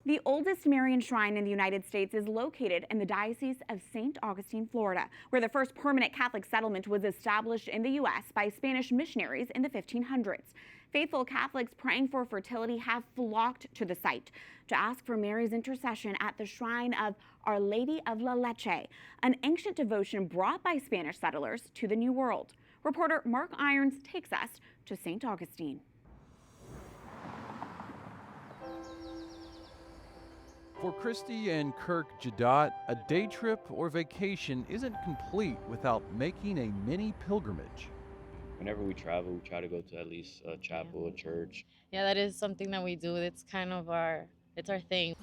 The oldest Marian shrine in the United States is located in the Diocese of St. Augustine, Florida, where the first permanent Catholic settlement was established in the U.S. by Spanish missionaries in the 1500s. Faithful Catholics praying for fertility have flocked to the site to ask for Mary's intercession at the shrine of Our Lady of La Leche, an ancient devotion brought by Spanish settlers to the New World. Reporter Mark Irons takes us to St. Augustine. For Christy and Kirk Jadot, a day trip or vacation isn't complete without making a mini pilgrimage. Whenever we travel, we try to go to at least a chapel, a church. Yeah, that is something that we do. It's kind of it's our thing.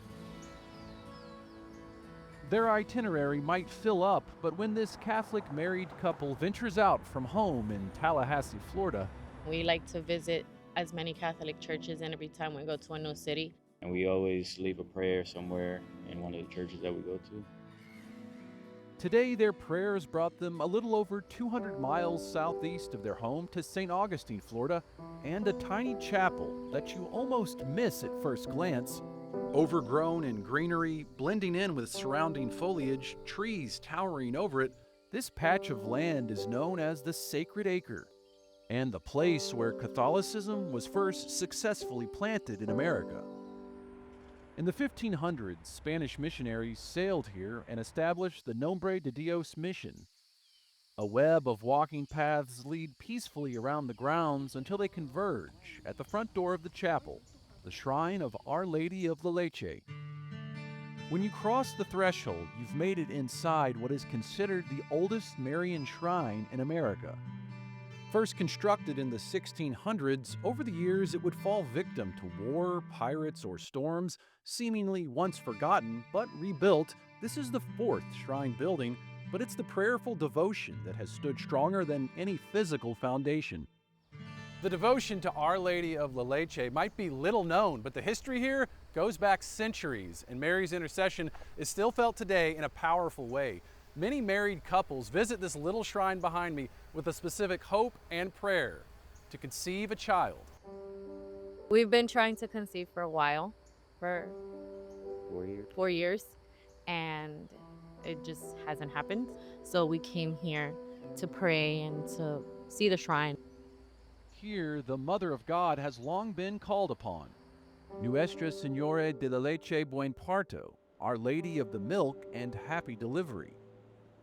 Their itinerary might fill up, but when this Catholic married couple ventures out from home in Tallahassee, Florida, We like to visit as many Catholic churches, and every time we go to a new city. And we always leave a prayer somewhere in one of the churches that we go to. today their prayers brought them a little over 200 miles southeast of their home to St. Augustine, Florida, and a tiny chapel that you almost miss at first glance. Overgrown in greenery, blending in with surrounding foliage, trees towering over it, this patch of land is known as the Sacred Acre, and the place where Catholicism was first successfully planted in America. In the 1500s, Spanish missionaries sailed here and established the Nombre de Dios mission. A web of walking paths lead peacefully around the grounds until they converge at the front door of the chapel, the shrine of Our Lady of Leche. When you cross the threshold, you've made it inside what is considered the oldest Marian shrine in America. First constructed in the 1600s, over the years it would fall victim to war, pirates, or storms. Seemingly once forgotten, but rebuilt, this is the fourth shrine building, but it's the prayerful devotion that has stood stronger than any physical foundation. The devotion to Our Lady of La Leche might be little known, but the history here goes back centuries, and Mary's intercession is still felt today in a powerful way. Many married couples visit this little shrine behind me with a specific hope and prayer to conceive a child. We've been trying to conceive for a while, for 4 years. 4 years, and it just hasn't happened. So we came here to pray and to see the shrine. Here, the Mother of God has long been called upon. Nuestra Señora de la Leche Buen Parto, Our Lady of the Milk and Happy Delivery.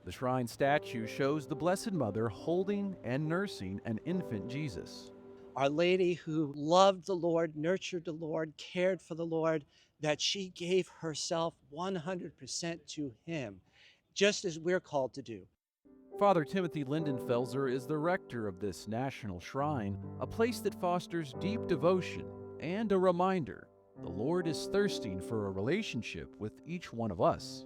The shrine statue shows the Blessed Mother holding and nursing an infant Jesus. Our Lady who loved the Lord, nurtured the Lord, cared for the Lord, that she gave herself 100% to Him, just as we're called to do. Father Timothy Lindenfelser is the rector of this national shrine, a place that fosters deep devotion and a reminder the Lord is thirsting for a relationship with each one of us.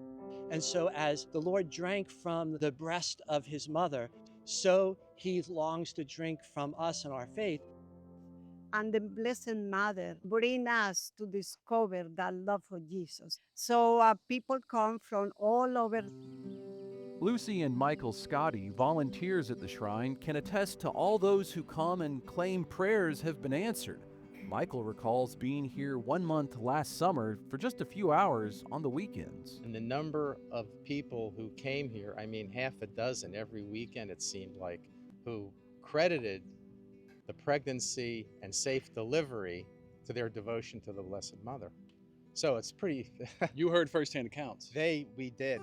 And so as the Lord drank from the breast of His mother, so He longs to drink from us in our faith. And the Blessed Mother bring us to discover that love for Jesus. So people come from all over. Lucy and Michael Scotty, volunteers at the shrine, can attest to all those who come and claim prayers have been answered. Michael recalls being here 1 month last summer for just a few hours on the weekends. And the number of people who came here, I mean, half a dozen every weekend, it seemed like, who credited the pregnancy and safe delivery to their devotion to the Blessed Mother. So it's pretty... You heard firsthand accounts. We did.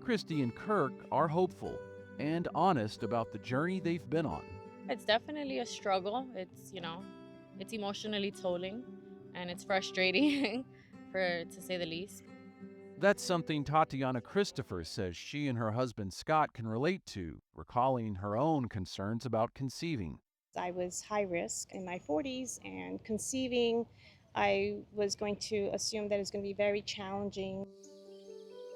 Christy and Kirk are hopeful and honest about the journey they've been on. It's definitely a struggle. It's emotionally tolling, and it's frustrating, to say the least. That's something Tatiana Christopher says she and her husband Scott can relate to, recalling her own concerns about conceiving. I was high risk in my 40s, and conceiving, I was going to assume that it's going to be very challenging.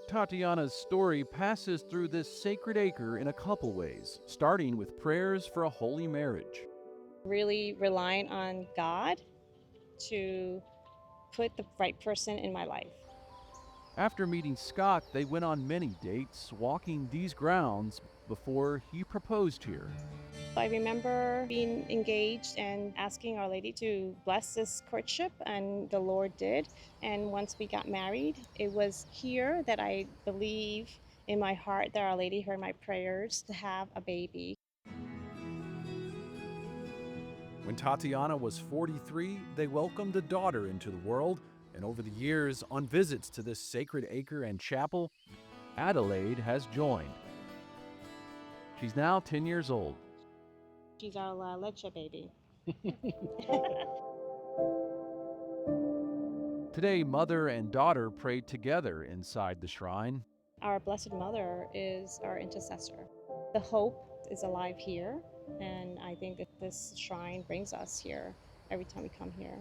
Tatiana's story passes through this sacred acre in a couple ways, starting with prayers for a holy marriage. Really relying on God to put the right person in my life. After meeting Scott, they went on many dates, walking these grounds before he proposed here. I remember being engaged and asking Our Lady to bless this courtship, and the Lord did. And once we got married, it was here that I believe in my heart that Our Lady heard my prayers to have a baby. When Tatiana was 43, they welcomed a daughter into the world, and over the years, on visits to this sacred acre and chapel, Adelaide has joined. She's now 10 years old. She's our Leche baby. Today, mother and daughter prayed together inside the shrine. Our Blessed Mother is our intercessor. The hope is alive here, and I think that this shrine brings us here every time we come here.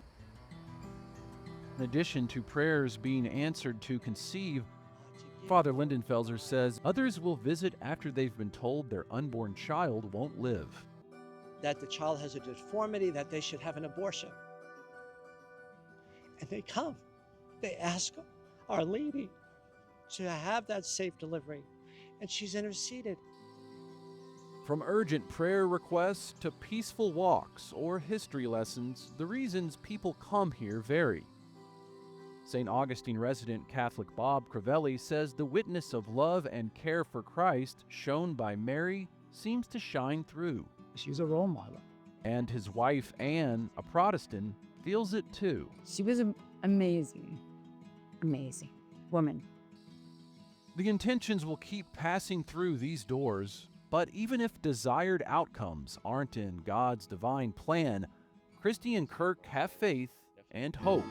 In addition to prayers being answered to conceive, Father Lindenfelser says others will visit after they've been told their unborn child won't live. That the child has a deformity, that they should have an abortion. And they come, they ask Our Lady to have that safe delivery, and she's interceded. From urgent prayer requests to peaceful walks or history lessons, the reasons people come here vary. St. Augustine resident Catholic Bob Crivelli says the witness of love and care for Christ shown by Mary seems to shine through. She's a role model. And his wife, Anne, a Protestant, feels it too. She was amazing woman. The intentions will keep passing through these doors, but even if desired outcomes aren't in God's divine plan, Christy and Kirk have faith and hope,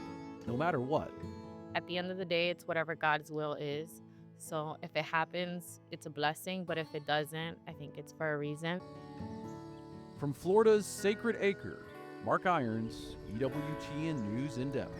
no matter what. At the end of the day, it's whatever God's will is. So if it happens, it's a blessing. But if it doesn't, I think it's for a reason. From Florida's Sacred Acre, Mark Irons, EWTN News In Depth.